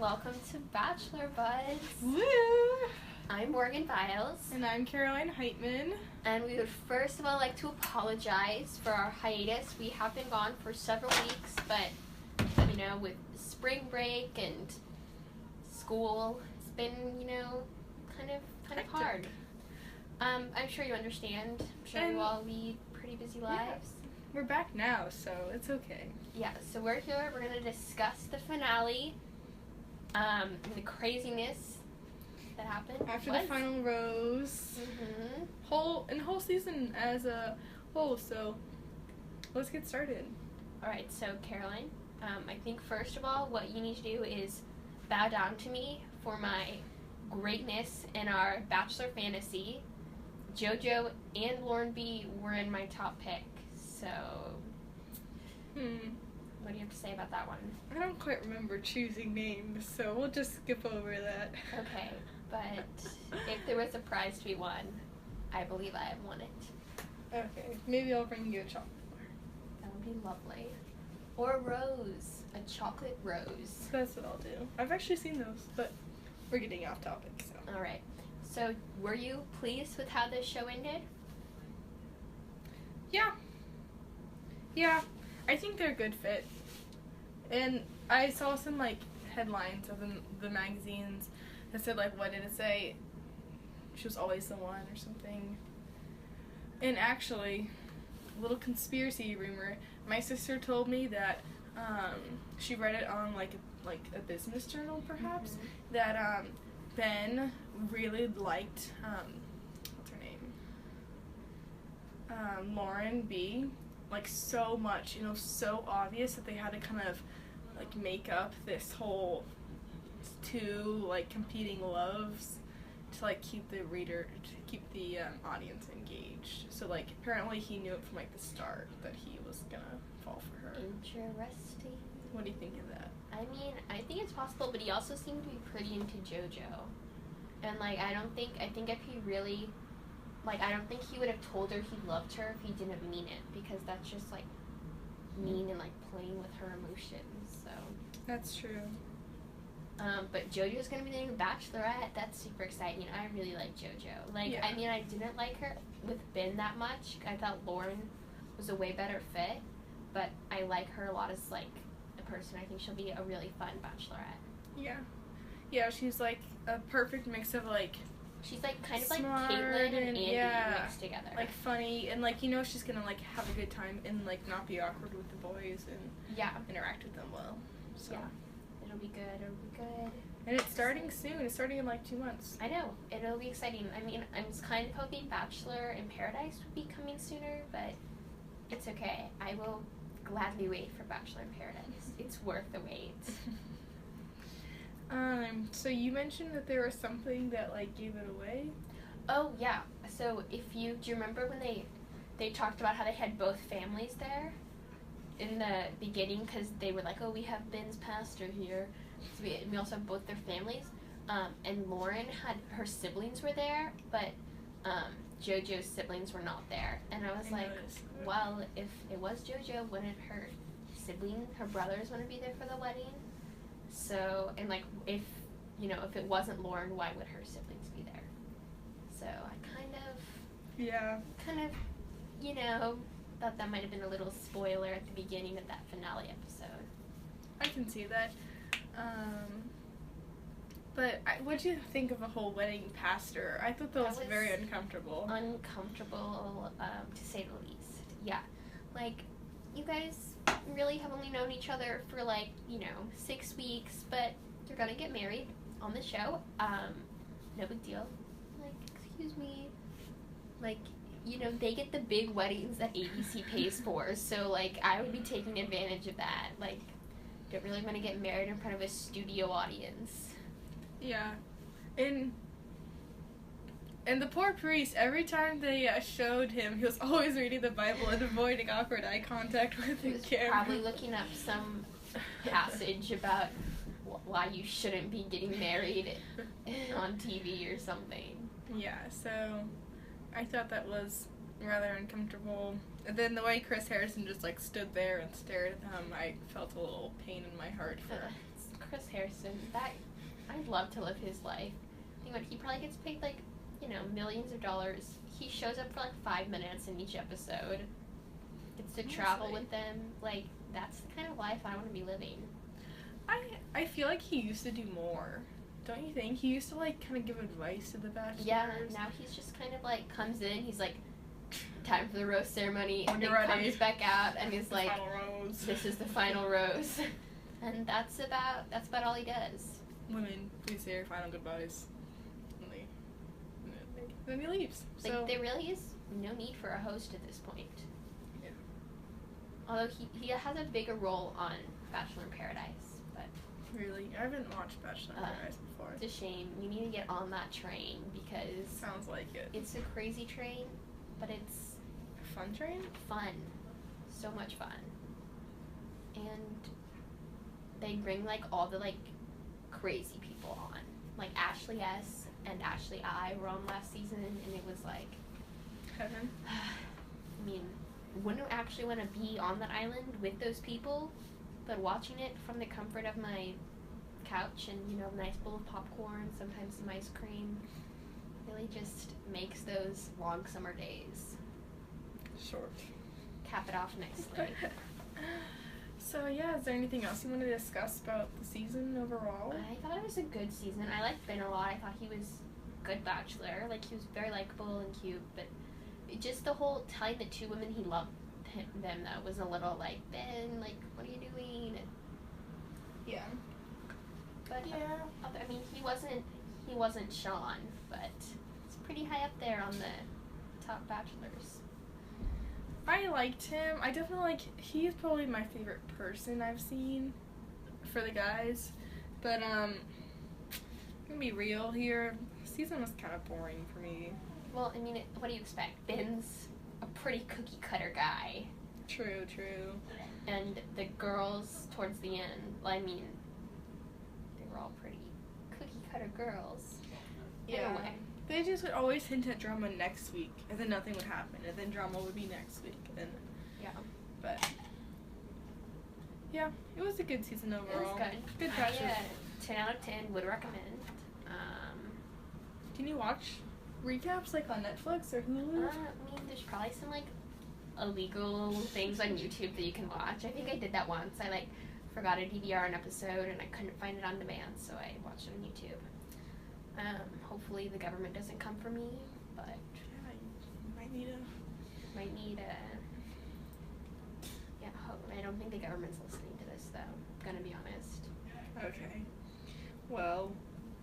welcome to Bachelor Buds. Woo! I'm Morgan Biles. And I'm Caroline Heitman. And we would first of all like to apologize for our hiatus. We have been gone for several weeks, but, with spring break and school, it's been, kind of hard. I'm sure you understand. I'm sure you all lead pretty busy lives. Yeah. We're back now, so it's okay. Yeah, so we're here. We're going to discuss the finale, the craziness that happened. After the final rose. Mm-hmm. Whole season as a whole, so let's get started. Alright, so Caroline, I think first of all, what you need to do is bow down to me for my greatness in our Bachelor fantasy. JoJo and Lauren B were in my top pick, so what do you have to say about that one? I don't quite remember choosing names, so we'll just skip over that. Okay, but if there was a prize to be won, I believe I have won it. Okay, maybe I'll bring you a chocolate bar. That would be lovely. Or a rose, a chocolate rose. That's what I'll do. I've actually seen those, but we're getting off topic, so. Alright, so were you pleased with how this show ended? Yeah, I think they're a good fit. And I saw some, headlines of the magazines that said, what did it say? She was always the one or something. And actually, a little conspiracy rumor, my sister told me that she read it on, a business journal, perhaps, that Ben really liked, what's her name? Lauren B. So much, so obvious that they had to kind of, make up this whole two, competing loves to, keep the audience engaged. So, apparently he knew it from, the start that he was gonna fall for her. Interesting. What do you think of that? I mean, I think it's possible, but he also seemed to be pretty into JoJo. And, I think if he really, I don't think he would have told her he loved her if he didn't mean it, because that's just, mean and, playing with her emotions, so. That's true. But JoJo's gonna be the new Bachelorette. That's super exciting. I really like JoJo. Yeah. I mean, I didn't like her with Ben that much. I thought Lauren was a way better fit, but I like her a lot as, a person. I think she'll be a really fun Bachelorette. Yeah. Yeah, she's, a perfect mix of, she's kind of smart like Caitlyn and Andy mixed together. Funny, and she's gonna have a good time and not be awkward with the boys and interact with them well. So yeah, it'll be good. And it's starting soon. It's starting in 2 months. I know, it'll be exciting. I mean, I'm kind of hoping Bachelor in Paradise would be coming sooner, but it's okay. I will gladly wait for Bachelor in Paradise. It's worth the wait. So you mentioned that there was something that, gave it away? Oh, yeah. So do you remember when they talked about how they had both families there in the beginning, because they were like, oh, we have Ben's pastor here, so we also have both their families, and Lauren her siblings were there, but JoJo's siblings were not there, and I was well, if it was JoJo, wouldn't her brothers want to be there for the wedding? So, and if it wasn't Lauren, why would her siblings be there? So I kind of, thought that might have been a little spoiler at the beginning of that finale episode. I can see that. But what do you think of a whole wedding pastor? I thought that was very uncomfortable. Uncomfortable, to say the least. Yeah. You guys really have only known each other for 6 weeks, but you're gonna get married on the show. No big deal. Excuse me. They get the big weddings that ABC pays for, so I would be taking advantage of that. Don't really want to get married in front of a studio audience. Yeah. And the poor priest, every time they showed him, he was always reading the Bible and avoiding awkward eye contact with the camera. He was probably looking up some passage about why you shouldn't be getting married on TV or something. Yeah, so I thought that was rather uncomfortable. And then the way Chris Harrison just stood there and stared at them, I felt a little pain in my heart for Chris Harrison, I'd love to live his life. Think about it, he probably gets paid like, millions of dollars. He shows up for like 5 minutes in each episode. Gets to travel with them. Like, that's the kind of life I want to be living. I feel like he used to do more. Don't you think? He used to like kind of give advice to the bachelors. Yeah, now he's just kind of like comes in, he's like, time for the rose ceremony, and then comes back out and he's like, this is the final rose. And that's about all he does. Women, please say your final goodbyes. Then he leaves. Like, there really is no need for a host at this point. Yeah. Although he has a bigger role on Bachelor in Paradise, but... Really? I haven't watched Bachelor in Paradise before. It's a shame. You need to get on that train because... Sounds like it. It's a crazy train, but it's... A fun train? Fun. So much fun. And they bring, like, all the, like, crazy people on. Like, Ashley S. and Ashley I were on last season, and it was like... Heaven. I mean, wouldn't actually want to be on that island with those people, but watching it from the comfort of my couch and, a nice bowl of popcorn, sometimes some ice cream, really just makes those long summer days. Short. Cap it off nicely. So, yeah, is there anything else you want to discuss about the season overall? I thought it was a good season. I liked Ben a lot. I thought he was a good bachelor. Like, he was very likable and cute, but just the whole telling the two women he loved them, though, was a little like, Ben, like, what are you doing? Yeah. But, yeah. I mean, he wasn't Sean, but he's pretty high up there on the top bachelors. I liked him. I definitely he's probably my favorite person I've seen for the guys. But, I'm gonna be real here. The season was kind of boring for me. Well, I mean, what do you expect? Ben's a pretty cookie cutter guy. True. And the girls towards the end, I mean, they were all pretty cookie cutter girls. Yeah. In a way. They just would always hint at drama next week, and then nothing would happen, and then drama would be next week, and yeah. But yeah, it was a good season overall. It was good. Good bachelor. 10 out of 10 would recommend. Can you watch recaps like on Netflix or Hulu? I mean, there's probably some like illegal things on YouTube that you can watch. I think I did that once. I forgot to DVR an episode and I couldn't find it on demand, so I watched it on YouTube. Hopefully the government doesn't come for me, but yeah, you might need a. Yeah, I don't think the government's listening to this, though. I'm gonna be honest. Okay. Well,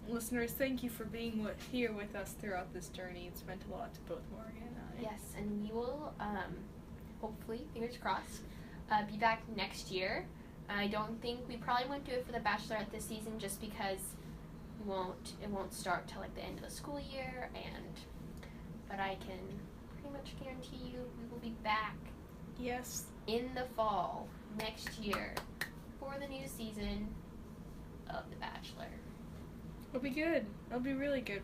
listeners, thank you for being here with us throughout this journey. It's meant a lot to both Morgan and I. Yes, and we will, hopefully, fingers crossed, be back next year. I don't think we probably won't do it for the Bachelorette this season just because it won't start till like the end of the school year, but I can pretty much guarantee you we will be back. Yes. In the fall next year for the new season of The Bachelor. It'll be good. It'll be really good.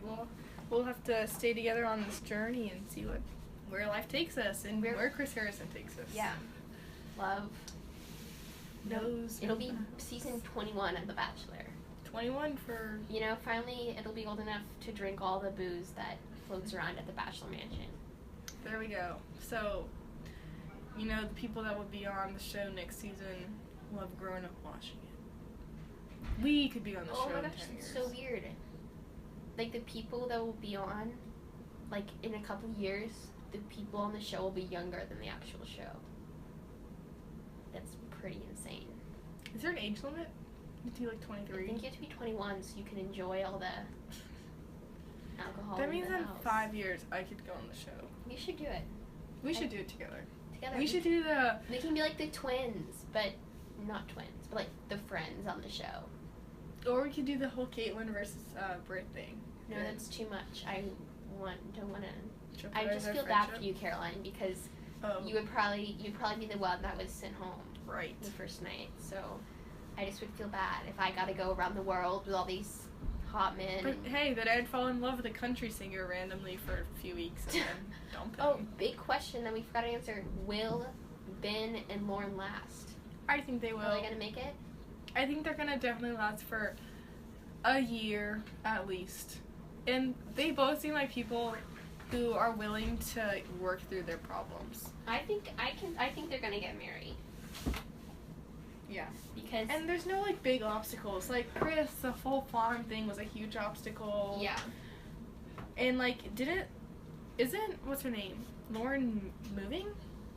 We'll have to stay together on this journey and see where life takes us and where Chris Harrison takes us. Yeah. Love. Knows. It'll be season 21 of The Bachelor. 21 for... finally it'll be old enough to drink all the booze that floats around at the Bachelor Mansion. There we go. So, the people that will be on the show next season will have grown up watching it. We could be on the show in 10 years. It's so weird. Like, the people that will be on, like, in a couple years, the people on the show will be younger than the actual show. That's pretty insane. Is there an age limit? You have to be like 23? I think you have to be 21 so you can enjoy all the alcohol. That means in house. 5 years I could go on the show. You should do it. We should do it together. We should do the... They can be like the twins, but not twins, but like the friends on the show. Or we could do the whole Caitlyn versus Britt thing. No, that's too much. I don't want to. I jeopardize just our feel bad friendship? for you, Caroline, because Oh. you'd probably be the one that was sent home Right. the first night. So I just would feel bad if I got to go around the world with all these hot men. But hey, that I'd fall in love with a country singer randomly for a few weeks and then dump him. Oh, big question that we forgot to answer. Will Ben and Lauren last? I think they will. Are they going to make it? I think they're gonna definitely last for a year at least. And they both seem like people who are willing to work through their problems. I think they're gonna get married. Yeah. Because And there's no like big obstacles. Like Chris, the whole farm thing was a huge obstacle. yeah. And like isn't what's her name? Lauren moving?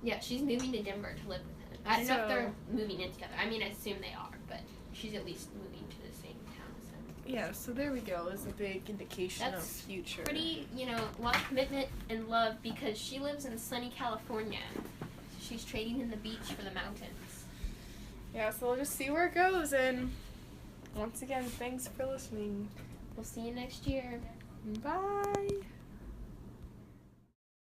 Yeah, she's moving to Denver to live with him. I don't know if So- they're moving in together. I mean, I assume they are, but she's at least moving to the same town. So Yeah, so there we go. It's a big indication of That's future. pretty, a lot of commitment and love because she lives in sunny California. She's trading in the beach for the mountains. Yeah, so we'll just see where it goes. And once again, thanks for listening. We'll see you next year. Bye.